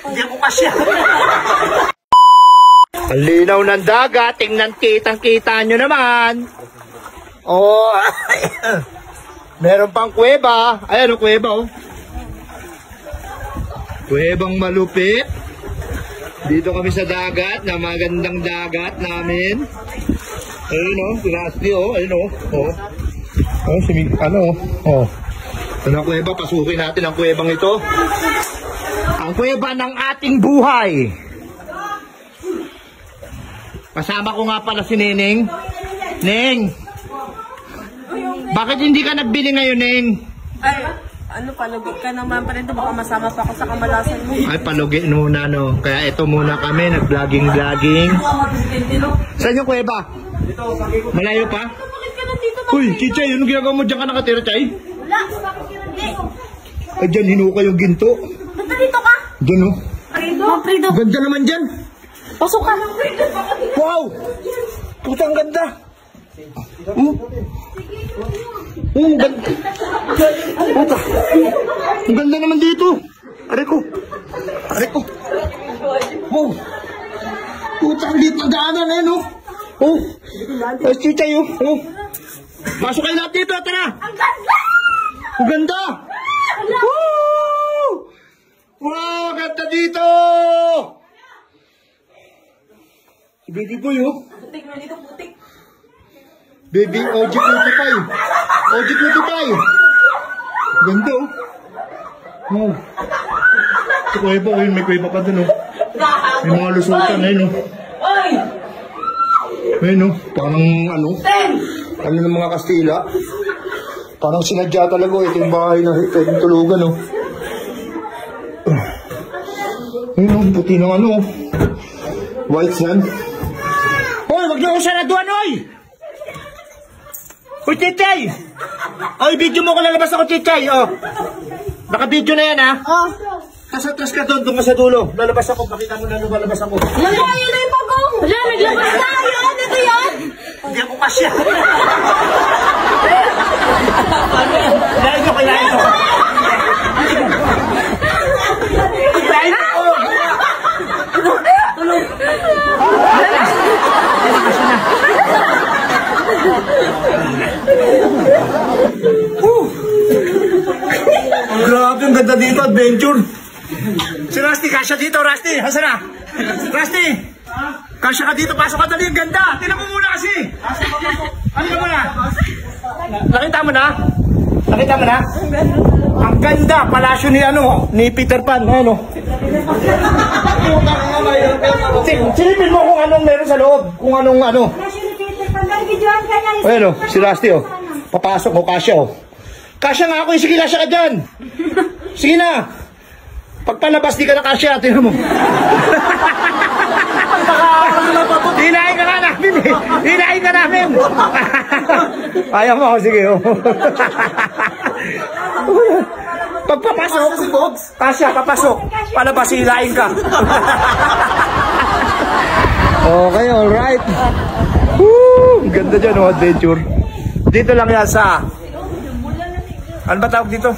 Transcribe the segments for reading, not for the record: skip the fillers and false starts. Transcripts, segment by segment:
Hindi ako kasya. Ang linaw ng dagat, tingnan kitang-kita nyo naman. Oh, meron pang kuweba. Ayan o, kuweba oh. Kuwebang malupit. Dito kami sa dagat, na magandang dagat namin. Ayun o, pinasti o, ayun o. Oh. Oh, ano o. Oh. Ano ang kuweba? Pasukin natin ang kuwebang ito. Ang kuweba ng ating buhay. Kasama ko nga pala si Neneng. Neng! Bakit hindi ka nagbili ngayon, Neng? Ay, ano, palugi ka naman pa rin. Baka masama pa ako sa kamalasan mo. Ay, palugi muna, no. Kaya ito muna kami, nag-vlogging. Saan yung kuweba? Malayo pa? Bakit ka nandito? Uy, Kichay, ano ginagawa mo dyan ka nakatira, Chay? Wala, bakit ka nandito? Ay, dyan, hinuka yung ginto. Ba't nandito ka? Dyan, no. Fredo. Ganda naman dyan. Pasok ka. Wow! Putang ganda. Ganda. Puta. Ang ganda naman dito. Aray ko. Oh. Putang dito ang daanan eh, no? Oh. Ay, Chichay, oh. Oh. Pasok kayo natin dito, tara. Ang ganda! Ang ganda. Woo! Wow, ganda dito. Si Baby Boy, oh. Putik mo dito, putik. Baby, OG Cutie Pie. OG Cutie Pie. Ganda, oh. Oh. Ito kuweba, oh. May kuweba pa dun, oh. May mga lusutan, ayun, oh. Oy! Ayun, oh. Parang, ano? Ano ng mga Kastila? Parang sinadya talaga, oh. Ito yung bahay na pwedeng tulugan, oh. Ayun, oh. Puti ng ano, oh. White sand. Hoy, wag niyo ako saraduan, oy! Uy, Chichay! Oy, video mo ko lalabas ako, Chichay, oh. Naka-video na yan, ha? Oh. Atras ka doon ka sa dulo. Lalabas ako, pakita mo na lalabas ako. Wala, yun na yung pagong. Wala, naglabas na. Yan, ito yan. Hindi ako kasya. Kailangan ko. Kailangan ko. Grabe, ang ganda dito, adventure. Si Rusty, kasya dito, Rusty. Hasa na? Rusty, kasya ka dito, pasok ka dali, ang ganda. Tingnan mo muna kasi. Ano ka muna? Nakita mo na? Nakita mo na? Ang ganda, palasyo ni ano, ni Peter Pan, ano? Silipin mo kung anong meron sa loob, kung anong ano. Ayun, si Rusty, oh. Papasok mo, kasya, oh. Kasya nga ako, sige, kasya ka dyan. Sige na. Pagpalabas, di ka na kasya, tingnan mo. Hinahin ka na namin, eh. Hinahin ka namin. Ayaw mo ako, sige, oh. Pagpapasok, kasya, papasok. Palabas, hilahin ka. Okay, alright. Woo! Ganda dyan, oh, adventure. Dito lang yan sa... Ano ba tawag dito?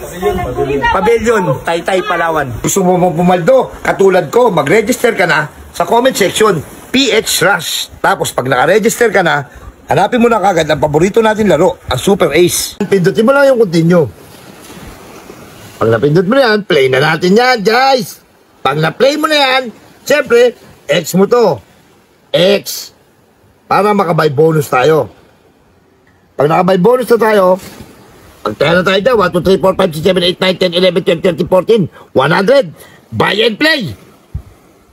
Pavilion, Taytay, Palawan. Gusto mo pumaldo, katulad ko, mag-register ka na sa comment section, PH Rush. Tapos pag naka-register ka na, hanapin mo na kagad ang paborito natin laro, ang Super Ace. Pindutin mo lang yung continue. Pag napindot mo na yan, play na natin yan, guys. Pag na-play mo na yan, siyempre, X mo to. X. Para makabay bonus tayo. Pag nakabay bonus na tayo, pagtaya na tayo daw, 1, 2, 3, 4, 5, 6, 7, 8, 9, 10, 11, 12, 13, 14, 100. Buy and play.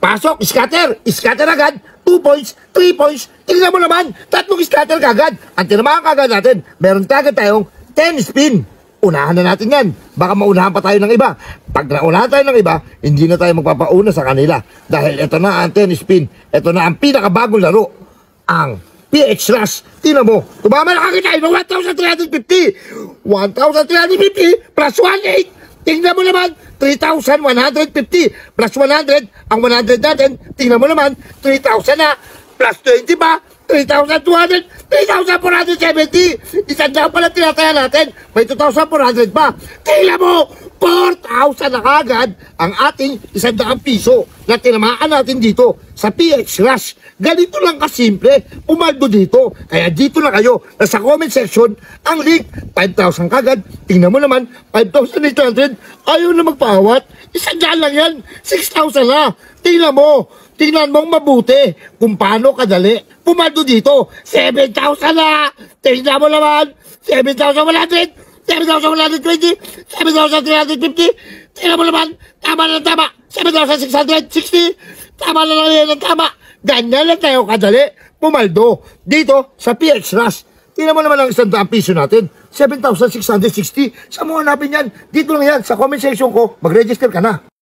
Pasok, scatter. Scatter agad. 2 points, 3 points. Tingnan mo naman, 3 scatter kagad. Ang tinamahan kagad natin, meron kagad tayong 10 spin. Unahan na natin yan. Baka maunahan pa tayo ng iba. Pag naunahan tayo ng iba, hindi na tayo magpapauna sa kanila. Dahil ito na ang 10 spin. Ito na ang pinakabagong laro. Ang PH Rush. Tingnan mo, tumama na kagad tayo ng 1,350. 1,350 plus 1,800. Tingnan mo naman, 3,150 plus 100. Ang 100 natin, tingnan mo naman, 3,000 na. Plus 20 pa, 3,200, 3,470. Isang daan pala tinataya natin. May 2,400 pa. Tingnan mo, 4,000 na kagad ang ating 100 piso na tinamaan natin dito sa PX Rush. Ganito lang kasimple, umaldo dito. Kaya dito na kayo, nasa comment section, ang link, 5,000 kagad. Tingnan mo naman, 5,800. Ayaw na magpaawat. 100 lang yan, 6,000 na. Tingnan mo mabuti kung paano kadali. Pumaldo dito, 7,000 na. Tingnan mo naman, 7,100, 7,120, 7,350. Tingnan mo naman, tama na tama, 7,660. Tama na lang yan ang tama. Ganyan lang tayo kadali. Pumaldo dito sa PX Rush. Tingnan mo naman ang 100 piso natin, 7,660. Saan mo hanapin yan? Dito lang yan, sa comment section ko, mag-register ka na.